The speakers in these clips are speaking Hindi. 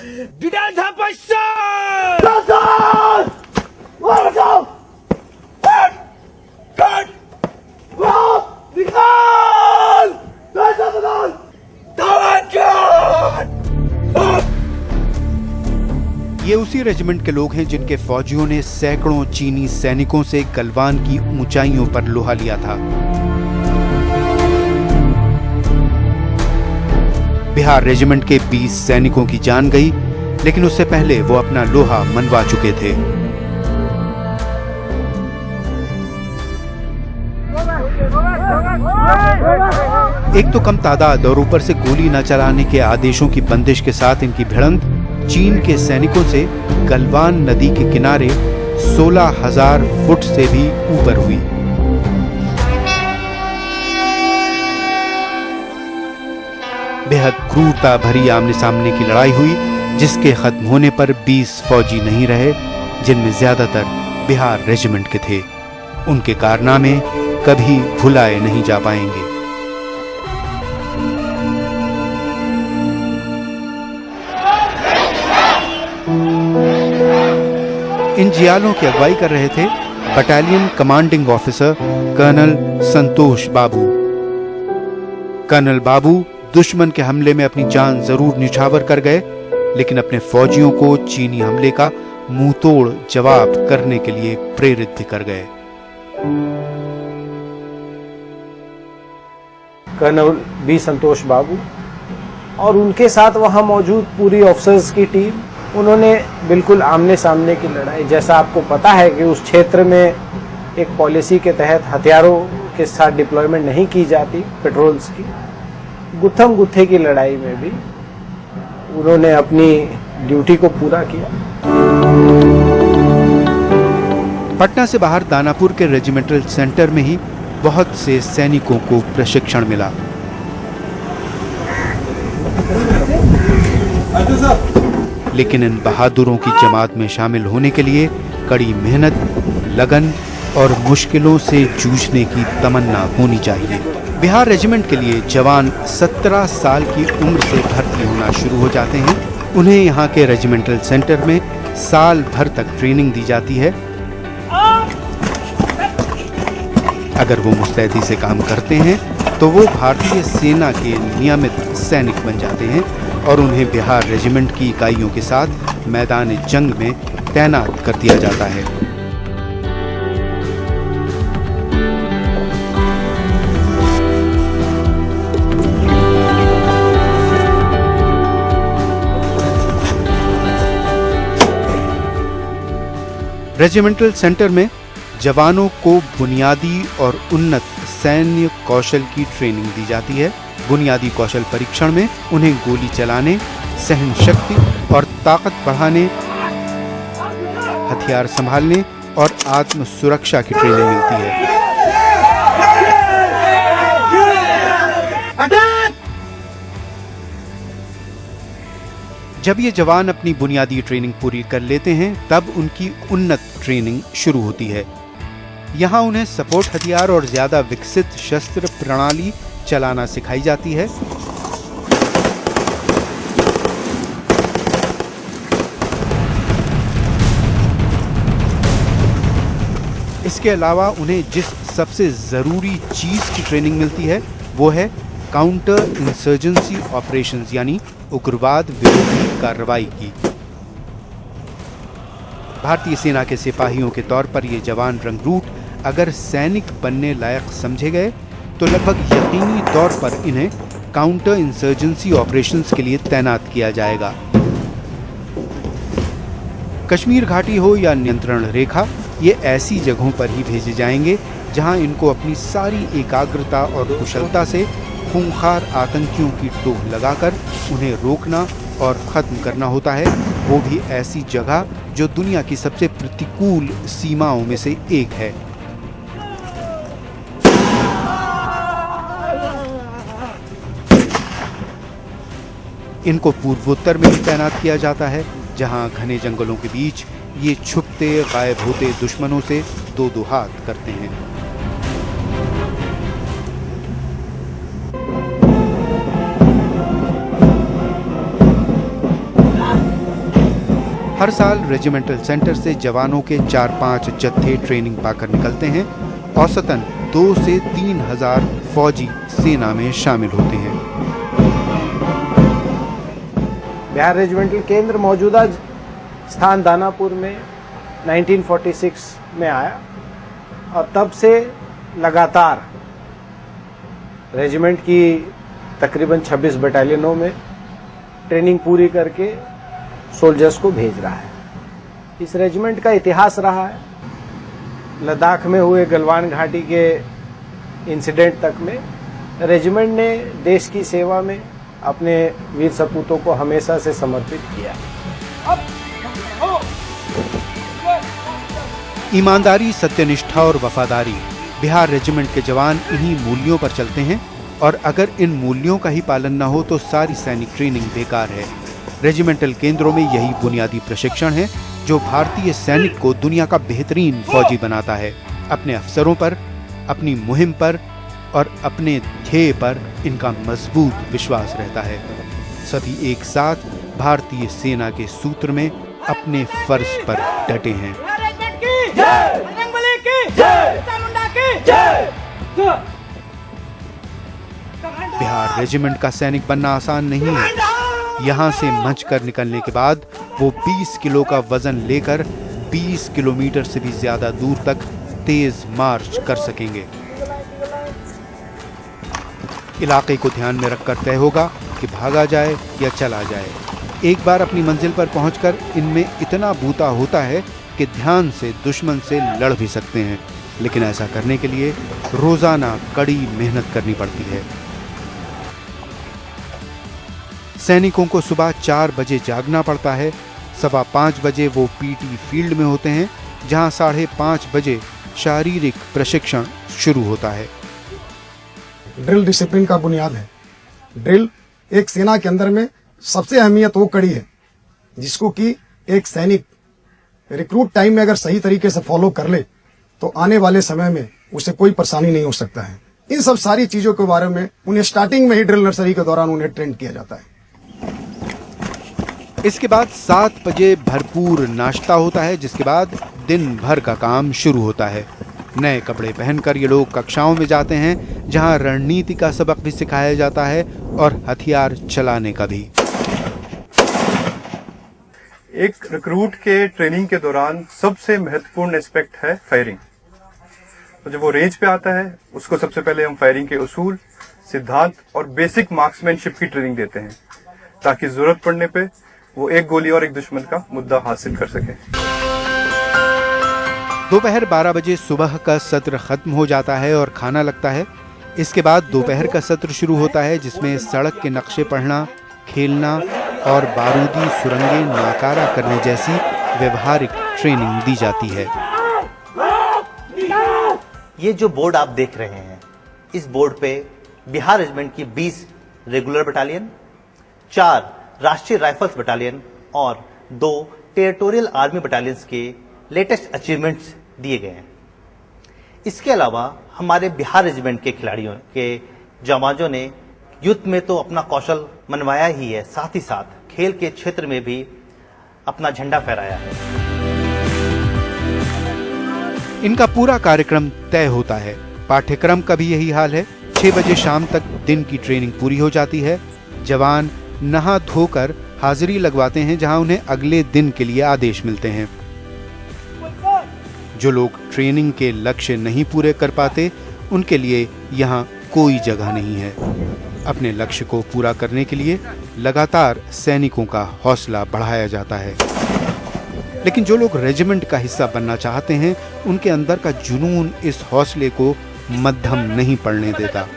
ये उसी रेजिमेंट के लोग हैं जिनके फौजियों ने सैकड़ों चीनी सैनिकों से गलवान की ऊंचाइयों पर लोहा लिया था। बिहार रेजिमेंट के 20 सैनिकों की जान गई, लेकिन उससे पहले वो अपना लोहा मनवा चुके थे। एक तो कम तादाद और ऊपर से गोली न चलाने के आदेशों की बंदिश के साथ इनकी भिड़ंत चीन के सैनिकों से गलवान नदी के किनारे 16,000 फुट से भी ऊपर हुई। बेहद क्रूरता भरी आमने सामने की लड़ाई हुई, जिसके खत्म होने पर 20 फौजी नहीं रहे, जिनमें ज्यादातर बिहार रेजिमेंट के थे। उनके कारनामे कभी भुलाए नहीं जा पाएंगे। इन जियालों की अगुवाई कर रहे थे बटालियन कमांडिंग ऑफिसर कर्नल संतोष बाबू। कर्नल बाबू दुश्मन के हमले में अपनी जान जरूर न्यौछावर कर गए, लेकिन अपने फौजियों को चीनी हमले का मुंहतोड़ जवाब करने के लिए प्रेरित भी कर गए। कर्नल बी संतोष बाबू और उनके साथ वहां मौजूद पूरी ऑफिसर्स की टीम, उन्होंने बिल्कुल आमने सामने की लड़ाई, जैसा आपको पता है कि उस क्षेत्र में एक पॉलिसी के तहत हथियारों के साथ डिप्लॉयमेंट नहीं की जाती पेट्रोल्स की, गुत्थम गुत्थे की लड़ाई में भी उन्होंने अपनी ड्यूटी को पूरा किया। पटना से बाहर दानापुर के रेजिमेंटल सेंटर में ही बहुत से सैनिकों को प्रशिक्षण मिला। लेकिन इन बहादुरों की जमात में शामिल होने के लिए कड़ी मेहनत, लगन और मुश्किलों से जूझने की तमन्ना होनी चाहिए। बिहार रेजिमेंट के लिए जवान 17 साल की उम्र से भर्ती होना शुरू हो जाते हैं। उन्हें यहाँ के रेजिमेंटल सेंटर में साल भर तक ट्रेनिंग दी जाती है। अगर वो मुस्तैदी से काम करते हैं तो वो भारतीय सेना के नियमित सैनिक बन जाते हैं और उन्हें बिहार रेजिमेंट की इकाइयों के साथ मैदान जंग में तैनात कर दिया जाता है। रेजिमेंटल सेंटर में जवानों को बुनियादी और उन्नत सैन्य कौशल की ट्रेनिंग दी जाती है। बुनियादी कौशल परीक्षण में उन्हें गोली चलाने, सहन शक्ति और ताकत बढ़ाने, हथियार संभालने और आत्म सुरक्षा की ट्रेनिंग मिलती है। जब ये जवान अपनी बुनियादी ट्रेनिंग पूरी कर लेते हैं, तब उनकी उन्नत ट्रेनिंग शुरू होती है। यहाँ उन्हें सपोर्ट हथियार और ज्यादा विकसित शस्त्र प्रणाली चलाना सिखाई जाती है। इसके अलावा उन्हें जिस सबसे जरूरी चीज की ट्रेनिंग मिलती है वो है काउंटर इंसर्जेंसी ऑपरेशंस, यानी उग्रवाद विरोधी कार्रवाई की। भारतीय सेना के सिपाहियों के तौर पर ये जवान रंगरूट अगर सैनिक बनने लायक समझे गए तो लगभग यकीनी तौर पर इन्हें काउंटर इंसर्जेंसी ऑपरेशंस के लिए तैनात किया जाएगा। कश्मीर घाटी हो या नियंत्रण रेखा, ये ऐसी जगहों पर ही भेजे जाएंगे जहां इनको अपनी सारी एकाग्रता और कुशलता से खूंखार आतंकियों की टोह लगाकर उन्हें रोकना और खत्म करना होता है, वो भी ऐसी जगह जो दुनिया की सबसे प्रतिकूल सीमाओं में से एक है। इनको पूर्वोत्तर में भी तैनात किया जाता है, जहां घने जंगलों के बीच ये छुपते गायब होते दुश्मनों से दो दो हाथ करते हैं। हर साल रेजिमेंटल सेंटर से जवानों के 4-5 जत्थे ट्रेनिंग पाकर निकलते हैं। औसतन 2 से 3 हजार फौजी सेना में शामिल होते हैं। बिहार रेजिमेंटल केंद्र मौजूदा स्थान दानापुर में 1946 में आया और तब से लगातार रेजिमेंट की तकरीबन 26 बटालियनों में ट्रेनिंग पूरी करके सोल्जर्स को भेज रहा है। इस रेजिमेंट का इतिहास रहा है, लद्दाख में हुए गलवान घाटी के इंसिडेंट तक में रेजिमेंट ने देश की सेवा में अपने वीर सपूतों को हमेशा से समर्पित किया। ईमानदारी, सत्यनिष्ठा और वफादारी, बिहार रेजिमेंट के जवान इन्हीं मूल्यों पर चलते हैं और अगर इन मूल्यों का ही पालन न हो तो सारी सैनिक ट्रेनिंग बेकार है। रेजिमेंटल केंद्रों में यही बुनियादी प्रशिक्षण है जो भारतीय सैनिक को दुनिया का बेहतरीन फौजी बनाता है। अपने अफसरों पर, अपनी मुहिम पर और अपने ध्येय पर इनका मजबूत विश्वास रहता है। सभी एक साथ भारतीय सेना के सूत्र में अपने फर्ज पर डटे हैं। बिहार रेजिमेंट का सैनिक बनना आसान नहीं है। यहाँ से मंच कर निकलने के बाद वो 20 किलो का वजन लेकर 20 किलोमीटर से भी ज्यादा दूर तक तेज मार्च कर सकेंगे। इलाके को ध्यान में रखकर तय होगा कि भागा जाए या चला जाए। एक बार अपनी मंजिल पर पहुंचकर इनमें इतना बूता होता है कि ध्यान से दुश्मन से लड़ भी सकते हैं, लेकिन ऐसा करने के लिए रोजाना कड़ी मेहनत करनी पड़ती है। सैनिकों को सुबह 4 बजे जागना पड़ता है। 5:15 बजे वो पीटी फील्ड में होते हैं, जहां 5:30 बजे शारीरिक प्रशिक्षण शुरू होता है। ड्रिल डिसिप्लिन का बुनियाद है। ड्रिल एक सेना के अंदर में सबसे अहमियत वो कड़ी है जिसको कि एक सैनिक रिक्रूट टाइम में अगर सही तरीके से फॉलो कर ले तो आने वाले समय में उसे कोई परेशानी नहीं हो सकता है। इन सब सारी चीजों के बारे में उन्हें स्टार्टिंग में ही ड्रिल नर्सरी के दौरान उन्हें ट्रेन किया जाता है। इसके बाद 7 बजे भरपूर नाश्ता होता है, जिसके बाद दिन भर का काम शुरू होता है। नए कपड़े पहनकर ये लोग कक्षाओं में जाते हैं, जहां रणनीति का सबक भी सिखाया जाता है और हथियार चलाने का भी। एक रिक्रूट के ट्रेनिंग के दौरान सबसे महत्वपूर्ण एस्पेक्ट है फायरिंग। तो जब वो रेंज पे आता है उसको सबसे पहले हम फायरिंग के उसूल, सिद्धांत और बेसिक मार्क्समैनशिप की ट्रेनिंग देते हैं ताकि जरूरत पड़ने पे वो एक गोली और एक दुश्मन का मुद्दा हासिल कर सके। दोपहर 12 बजे सुबह का सत्र खत्म हो जाता है और खाना लगता है। इसके बाद दोपहर का सत्र शुरू होता है, जिसमें सड़क के नक्शे पढ़ना, खेलना और बारूदी सुरंगें नाकारा करने जैसी व्यवहारिक ट्रेनिंग दी जाती है। ये जो बोर्ड आप देख रहे हैं, इस बोर्ड पे बिहार रेजिमेंट की 20 रेगुलर बटालियन, 4 राष्ट्रीय राइफल्स बटालियन और 2 टेरिटोरियल आर्मी बटालियंस के लेटेस्ट अचीवमेंट्स दिए गए हैं। इसके अलावा हमारे बिहार रेजिमेंट के खिलाड़ियों के जवानों ने युद्ध में तो अपना कौशल मनवाया ही है, साथ ही साथ खेल के क्षेत्र में भी अपना झंडा फहराया है। इनका पूरा कार्यक्रम तय होता है। पाठ्यक्रम का भी यही हाल है। 6 बजे शाम तक दिन की ट्रेनिंग पूरी हो जाती है। जवान नहा धोकर हाजिरी लगवाते हैं, जहां उन्हें अगले दिन के लिए आदेश मिलते हैं। जो लोग ट्रेनिंग के लक्ष्य नहीं पूरे कर पाते, उनके लिए यहाँ कोई जगह नहीं है। अपने लक्ष्य को पूरा करने के लिए लगातार सैनिकों का हौसला बढ़ाया जाता है। लेकिन जो लोग रेजिमेंट का हिस्सा बनना चाहते हैं, उनके अंदर का जुनून इस हौसले को मद्धम नहीं पड़ने देता।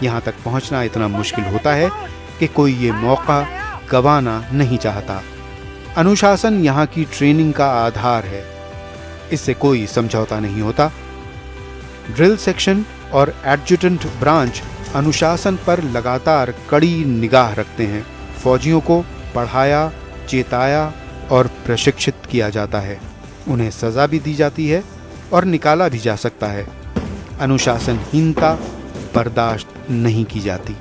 यहाँ तक पहुँचना इतना मुश्किल होता है कि कोई ये मौका गंवाना नहीं चाहता। अनुशासन यहाँ की ट्रेनिंग का आधार है, इससे कोई समझौता नहीं होता। ड्रिल सेक्शन और एडजुटेंट ब्रांच अनुशासन पर लगातार कड़ी निगाह रखते हैं। फौजियों को पढ़ाया, चेताया और प्रशिक्षित किया जाता है। उन्हें सजा भी दी जाती है और निकाला भी जा सकता है। अनुशासनहीनता बर्दाश्त नहीं की जाती।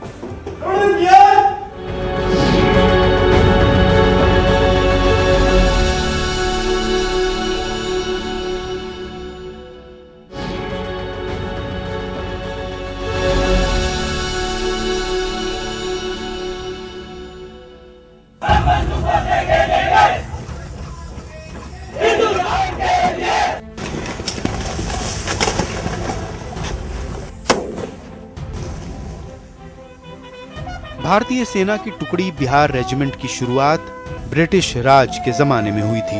भारतीय सेना की टुकड़ी बिहार रेजिमेंट की शुरुआत ब्रिटिश राज के जमाने में हुई थी।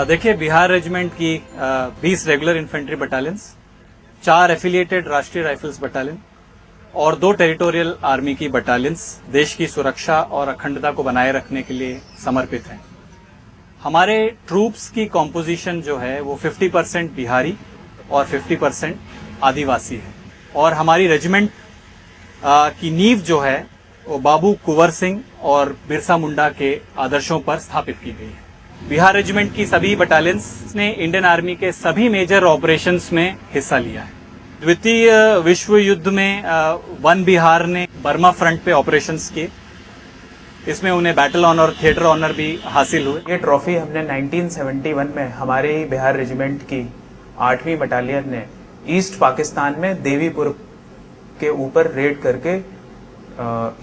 देखिए, बिहार रेजिमेंट की 20 रेगुलर इन्फेंट्री बटालियंस, 4 एफिलिएटेड राष्ट्रीय राइफल्स बटालियन और 2 टेरिटोरियल आर्मी की बटालियंस देश की सुरक्षा और अखंडता को बनाए रखने के लिए समर्पित हैं। हमारे ट्रूप्स की कॉम्पोजिशन जो है वो 50% बिहारी और 50% आदिवासी है और हमारी रेजिमेंट की नींव जो है वो बाबू कुंवर सिंह और बिरसा मुंडा के आदर्शों पर स्थापित की गई है। बिहार रेजिमेंट की सभी बटालियंस ने इंडियन आर्मी के सभी मेजर ऑपरेशंस में हिस्सा लिया है। द्वितीय विश्व युद्ध में वन बिहार ने बर्मा फ्रंट पे ऑपरेशंस किए, इसमें उन्हें बैटल ऑनर, थिएटर ऑनर भी हासिल हुए। ये ट्रॉफी हमने 1971 में हमारे ही बिहार रेजिमेंट की 8वीं बटालियन ने ईस्ट पाकिस्तान में देवीपुर के ऊपर रेड करके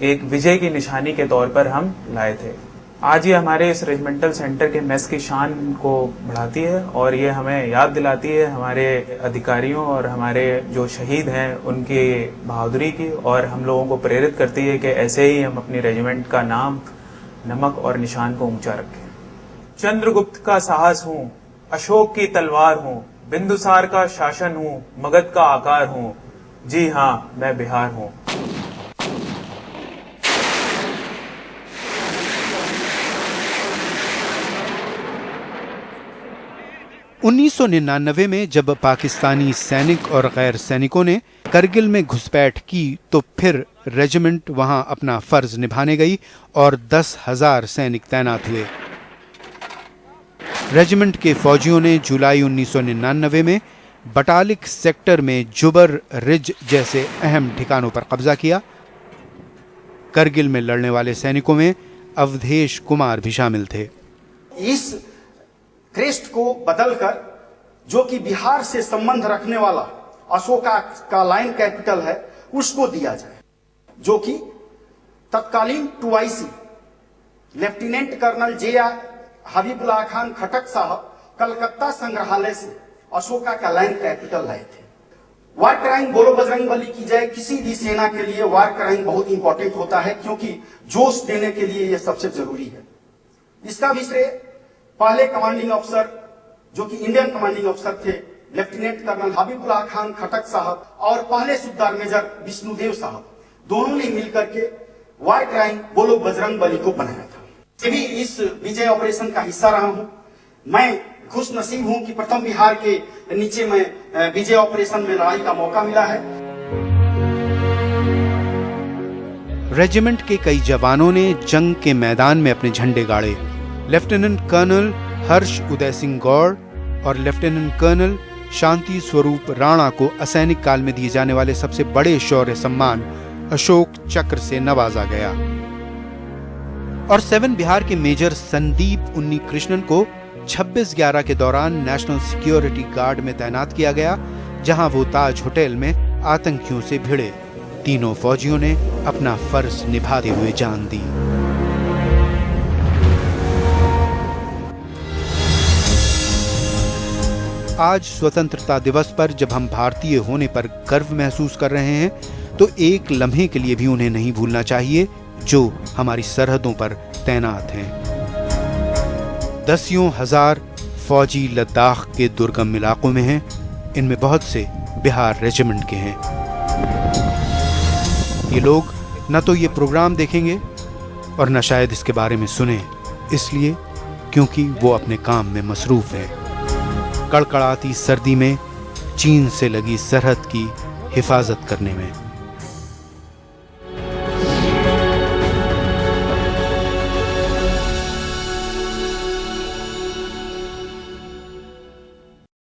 एक विजय की निशानी के तौर पर हम लाए थे। आज ये हमारे इस रेजिमेंटल सेंटर के मेस की शान को बढ़ाती है और ये हमें याद दिलाती है हमारे अधिकारियों और हमारे जो शहीद हैं उनकी बहादुरी की, और हम लोगों को प्रेरित करती है कि ऐसे ही हम अपनी रेजिमेंट का नाम, नमक और निशान को ऊंचा रखें। चंद्रगुप्त का साहस हूँ, अशोक की तलवार हूँ, बिंदुसार का शासन हूँ, मगध का आकार हूँ, जी हाँ मैं बिहार हूँ। उन्नीस में जब पाकिस्तानी सैनिक और गैर सैनिकों ने करगिल में घुसपैठ की तो फिर रेजिमेंट वहां अपना फर्ज निभाने गई और 10,000 सैनिक तैनात हुए। रेजिमेंट के फौजियों ने जुलाई 1999 में बटालिक सेक्टर में जुबर रिज जैसे अहम ठिकानों पर कब्जा किया। करगिल में लड़ने वाले सैनिकों में अवधेश कुमार भी शामिल थे। इस क्रेस्ट को बदलकर जो कि बिहार से संबंध रखने वाला अशोका का लाइन कैपिटल है उसको दिया जाए, जो कि तत्कालीन 2IC lieutenant colonel J R. Habibullah Khan Khattak साहब कलकत्ता संग्रहालय से अशोका का लाइन कैपिटल लाए थे। वार क्राइम बोलो बजरंगबली की जय। किसी भी सेना के लिए वार क्राइम बहुत इंपॉर्टेंट होता है क्योंकि जोश देने के लिए यह सबसे जरूरी है। इसका भी श्रेय पहले कमांडिंग अफसर जो कि इंडियन कमांडिंग अफसर थे लेफ्टिनेंट कर्नल हबीबुल्लाह खान खटक साहब और पहले सूबेदार मेजर विष्णुदेव साहब, दोनों ने मिलकर के वार क्राइम बोलो बजरंगबली को बनाया था। मैं भी इस विजय ऑपरेशन का हिस्सा रहा हूं। मैं खुश नसीब हूं कि प्रथम बिहार के नीचे में विजय ऑपरेशन में लड़ाई का मौका मिला है। रेजिमेंट के कई जवानों ने जंग के मैदान में अपने झंडे गाड़े। लेफ्टिनेंट कर्नल हर्ष उदय सिंह गौड़ और लेफ्टिनेंट कर्नल शांति स्वरूप राणा को असैनिक काल में दिए जाने वाले सबसे बड़े शौर्य सम्मान अशोक चक्र से नवाजा गया और 7 बिहार के मेजर संदीप उन्नीकृष्णन को 26/11 के दौरान नेशनल सिक्योरिटी गार्ड में तैनात किया गया, जहां वो ताज होटल में आतंकियों से भिड़े। तीनों फौजियों ने अपना फर्ज निभाते हुए जान दी। आज स्वतंत्रता दिवस पर जब हम भारतीय होने पर गर्व महसूस कर रहे हैं तो एक लम्हे के लिए भी उन्हें नहीं भूलना चाहिए जो हमारी सरहदों पर तैनात हैं। दसियों हजार फौजी लद्दाख के दुर्गम इलाकों में हैं। इनमें बहुत से बिहार रेजिमेंट के हैं। ये लोग न तो ये प्रोग्राम देखेंगे और न शायद इसके बारे में सुने, इसलिए क्योंकि वो अपने काम में मसरूफ है। कड़कड़ाती सर्दी में चीन से लगी सरहद की हिफाजत करने में।